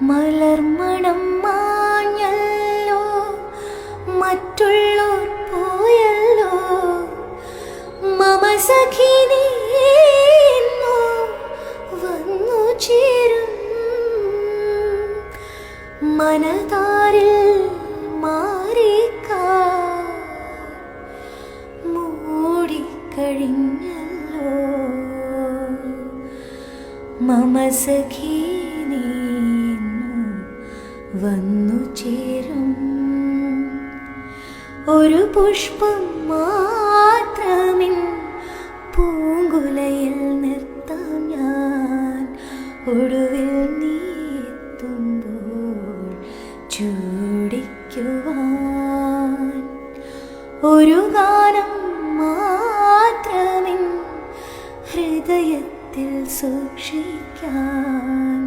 മലർമണം മാഞ്ഞല്ലോ, മറ്റുള്ളോർ പോയല്ലോ, മമ സഖി നീ ഇന്നു വന്നു ചേരും. മനതാരിൽ മൂടിക്കഴിഞ്ഞല്ലോ, മമ സഖി നീ ഇന്നു വന്നു ചേരും. ഒരു പുഷ്പം മാത്രമിൻ പൂങ്കുലയിൽ നിർത്താം ഞാൻ, ഒടുവിൽ നീ എത്തുമ്പോൾ ചൂടിക്കുവാൻ. ഒരു ഗാനം മാത്രമിൻ ഹൃദയത്തിൽ സൂക്ഷിക്കാൻ,